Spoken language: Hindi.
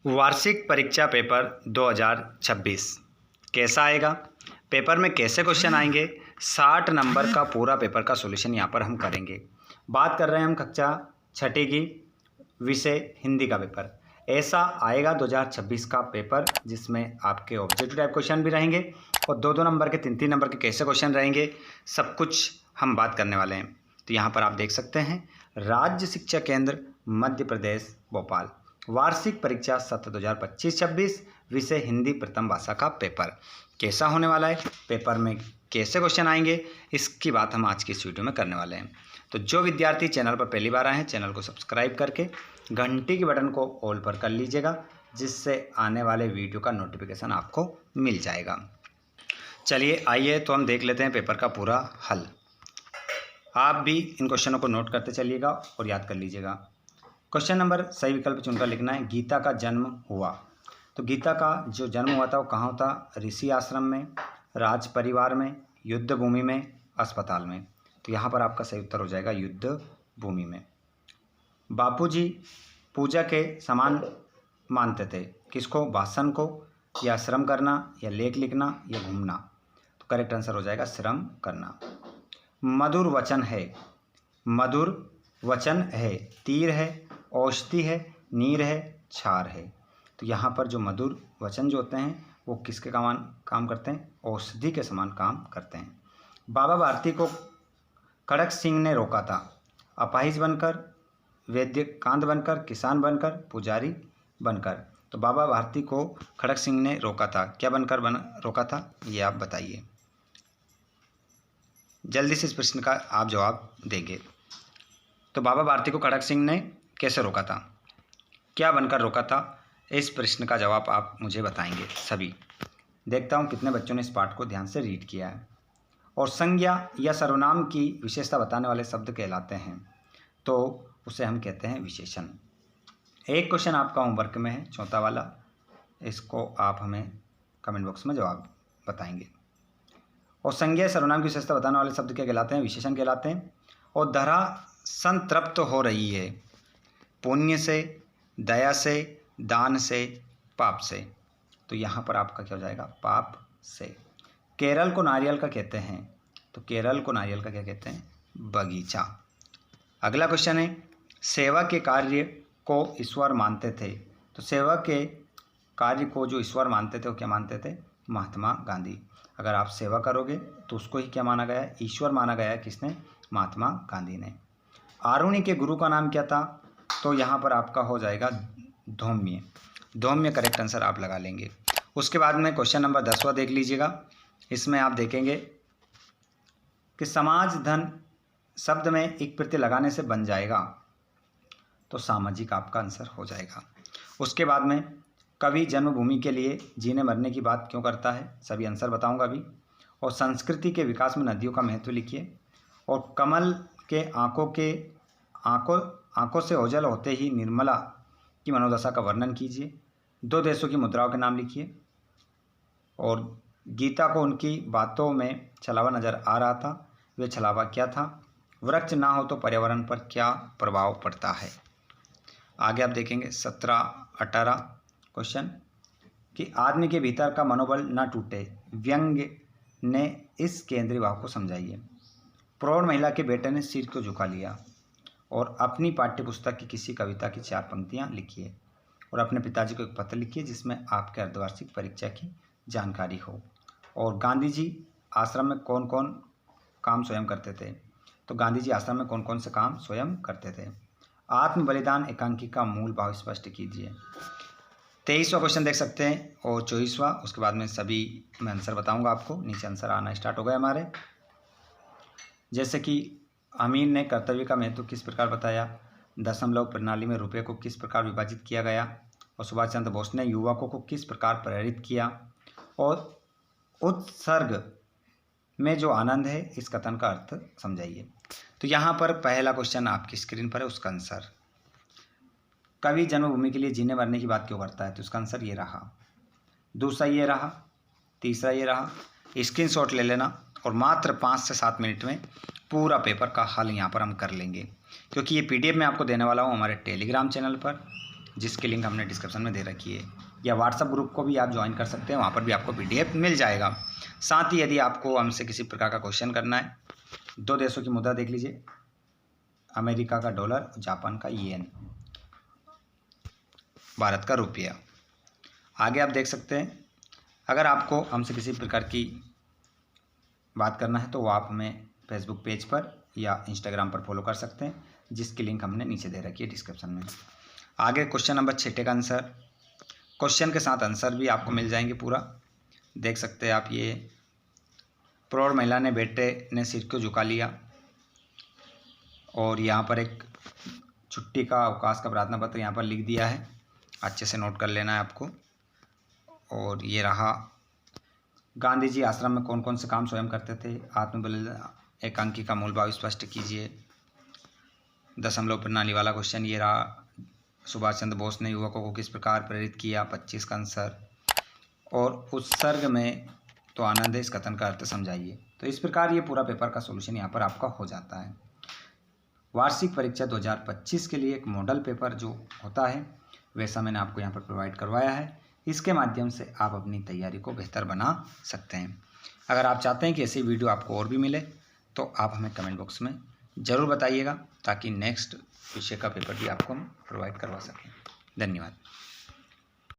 वार्षिक परीक्षा पेपर 2026 कैसा आएगा, पेपर में कैसे क्वेश्चन आएंगे, 60 नंबर का पूरा पेपर का सॉल्यूशन यहाँ पर हम करेंगे। बात कर रहे हैं हम कक्षा छठी की विषय हिंदी का पेपर। ऐसा आएगा 2026 का पेपर जिसमें आपके ऑब्जेक्टिव टाइप क्वेश्चन भी रहेंगे और 2-2 नंबर के 3-3 नंबर के कैसे क्वेश्चन रहेंगे, सब कुछ हम बात करने वाले हैं। तो यहाँ पर आप देख सकते हैं राज्य शिक्षा केंद्र मध्य प्रदेश भोपाल वार्षिक परीक्षा सत्र 2025-26 विषय हिंदी प्रथम भाषा का पेपर कैसा होने वाला है, पेपर में कैसे क्वेश्चन आएंगे, इसकी बात हम आज की इस वीडियो में करने वाले हैं। तो जो विद्यार्थी चैनल पर पहली बार आए हैं, चैनल को सब्सक्राइब करके घंटी के बटन को ऑल पर कर लीजिएगा, जिससे आने वाले वीडियो का नोटिफिकेशन आपको मिल जाएगा। चलिए आइए तो हम देख लेते हैं पेपर का पूरा हल। आप भी इन क्वेश्चनों को नोट करते चलिएगा और याद कर लीजिएगा। क्वेश्चन नंबर सही विकल्प चुनकर लिखना है। गीता का जन्म हुआ, तो गीता का जो जन्म हुआ था वो कहाँ होता, ऋषि आश्रम में, राज परिवार में, युद्ध भूमि में, अस्पताल में। तो यहाँ पर आपका सही उत्तर हो जाएगा युद्ध भूमि में। बापूजी पूजा के समान मानते थे, किसको, भाषण को, या श्रम करना, या लेख लिखना, या घूमना। तो करेक्ट आंसर हो जाएगा श्रम करना। मधुर वचन है, मधुर वचन है, तीर है, औषधि है, नीर है, क्षार है। तो यहाँ पर जो मधुर वचन जो होते हैं वो किसके काम करते हैं, औषधि के समान काम करते हैं। बाबा भारती को खड़क सिंह ने रोका था, अपाहिज बनकर, वैद्यकांत बनकर, किसान बनकर, पुजारी बनकर। तो बाबा भारती को खड़क सिंह ने रोका था, क्या बनकर रोका था, ये आप बताइए। जल्दी से इस प्रश्न का आप जवाब देंगे। तो बाबा भारती को खड़क सिंह ने कैसे रोका था, क्या बनकर रोका था, इस प्रश्न का जवाब आप मुझे बताएंगे सभी। देखता हूँ कितने बच्चों ने इस पाठ को ध्यान से रीड किया है। और संज्ञा या सर्वनाम की विशेषता बताने वाले शब्द कहलाते हैं, तो उसे हम कहते हैं विशेषण। एक क्वेश्चन आपका होमवर्क में है, चौथा वाला, इसको आप हमें कमेंट बॉक्स में जवाब बताएंगे। और संज्ञा या सर्वनाम की विशेषता बताने वाले शब्द क्या कहलाते हैं, विशेषण कहलाते हैं। और धरा संतृप्त हो रही है, पुण्य से, दया से, दान से, पाप से। तो यहाँ पर आपका क्या हो जाएगा, पाप से। केरल को नारियल का कहते हैं, तो केरल को नारियल का क्या कहते हैं, बगीचा। अगला क्वेश्चन है, सेवा के कार्य को ईश्वर मानते थे। तो सेवा के कार्य को जो ईश्वर मानते थे वो क्या मानते थे, महात्मा गांधी। अगर आप सेवा करोगे तो उसको ही क्या माना गया है, ईश्वर माना गया है, किसने, महात्मा गांधी ने। आरुणि के गुरु का नाम क्या था, तो यहाँ पर आपका हो जाएगा धौम्य। धौम्य करेक्ट आंसर आप लगा लेंगे। उसके बाद में क्वेश्चन नंबर 10वां देख लीजिएगा। इसमें आप देखेंगे कि समाज धन शब्द में एक प्रत्यय लगाने से बन जाएगा, तो सामाजिक आपका आंसर हो जाएगा। उसके बाद में कवि जन्मभूमि के लिए जीने मरने की बात क्यों करता है, सभी आंसर बताऊंगा अभी। और संस्कृति के विकास में नदियों का महत्व लिखिए। और कमल के आंखों से ओझल होते ही निर्मला की मनोदशा का वर्णन कीजिए। 2 देशों की मुद्राओं के नाम लिखिए। और गीता को उनकी बातों में छलावा नजर आ रहा था, वे छलावा क्या था। वृक्ष ना हो तो पर्यावरण पर क्या प्रभाव पड़ता है। आगे आप देखेंगे 17-18 क्वेश्चन कि आदमी के भीतर का मनोबल न टूटे, व्यंग्य ने इस केंद्रीय भाव को समझाइए। प्रौढ़ महिला के बेटे ने सिर को झुका लिया। और अपनी पाठ्यपुस्तक की किसी कविता की 4 पंक्तियां लिखिए। और अपने पिताजी को एक पत्र लिखिए जिसमें आपके अर्धवार्षिक परीक्षा की जानकारी हो। और गांधी जी आश्रम में कौन कौन काम स्वयं करते थे, तो गांधी जी आश्रम में कौन कौन से काम स्वयं करते थे। आत्म बलिदान एकांकी का मूल भाव स्पष्ट कीजिए। 23वां क्वेश्चन देख सकते हैं और 24वां। उसके बाद में सभी मैं आंसर बताऊंगा आपको। नीचे आंसर आना स्टार्ट हो गए हमारे। जैसे कि अमीन ने कर्तव्य का महत्व किस प्रकार बताया, दशमलव प्रणाली में रुपये को किस प्रकार विभाजित किया गया, और सुभाष चंद्र बोस ने युवकों को किस प्रकार प्रेरित किया, और उत्सर्ग में जो आनंद है, इस कथन का अर्थ समझाइए। तो यहाँ पर पहला क्वेश्चन आपकी स्क्रीन पर है, उसका आंसर कवि जन्मभूमि के लिए जीने मरने की बात क्यों करता है, तो उसका आंसर ये रहा। दूसरा ये रहा, तीसरा ये रहा। स्क्रीनशॉट ले लेना और मात्र 5 से 7 मिनट में पूरा पेपर का हल यहाँ पर हम कर लेंगे, क्योंकि ये PDF मैं आपको देने वाला हूँ हमारे टेलीग्राम चैनल पर। जिसकी लिंक हमने डिस्क्रिप्शन में दे रखी है, या व्हाट्सएप ग्रुप को भी आप ज्वाइन कर सकते हैं, वहाँ पर भी आपको PDF मिल जाएगा। साथ ही यदि आपको हमसे किसी प्रकार का क्वेश्चन करना है, 2 देशों की मुद्रा देख लीजिए, अमेरिका का डॉलर, जापान का येन, भारत का रुपया। आगे आप देख सकते हैं, अगर आपको हमसे किसी प्रकार की बात करना है तो वो आप हमें फेसबुक पेज पर या इंस्टाग्राम पर फॉलो कर सकते हैं, जिसकी लिंक हमने नीचे दे रखी है डिस्क्रिप्शन में। आगे क्वेश्चन नंबर 6 का आंसर, क्वेश्चन के साथ आंसर भी आपको मिल जाएंगे पूरा। देख सकते हैं आप, ये प्रौढ़ महिला ने बेटे ने सिर को झुका लिया, और यहाँ पर एक छुट्टी का अवकाश का प्रार्थना पत्र यहाँ पर लिख दिया है, अच्छे से नोट कर लेना है आपको। और ये रहा, गांधी जी आश्रम में कौन कौन से काम स्वयं करते थे, आत्मबल एकांकी का मूल भाव स्पष्ट कीजिए, दशमलव प्रणाली वाला क्वेश्चन ये रहा, सुभाष चंद्र बोस ने युवकों को किस प्रकार प्रेरित किया, 25 का आंसर। और उत्सर्ग में तो आनंद है, इस कथन का अर्थ समझाइए। तो इस प्रकार ये पूरा पेपर का सॉल्यूशन यहाँ पर आपका हो जाता है। वार्षिक परीक्षा 2025 के लिए एक मॉडल पेपर जो होता है वैसा मैंने आपको यहाँ पर प्रोवाइड करवाया है। इसके माध्यम से आप अपनी तैयारी को बेहतर बना सकते हैं। अगर आप चाहते हैं कि ऐसी वीडियो आपको और भी मिले तो आप हमें कमेंट बॉक्स में ज़रूर बताइएगा, ताकि नेक्स्ट विषय का पेपर भी आपको हम प्रोवाइड करवा सकें। धन्यवाद।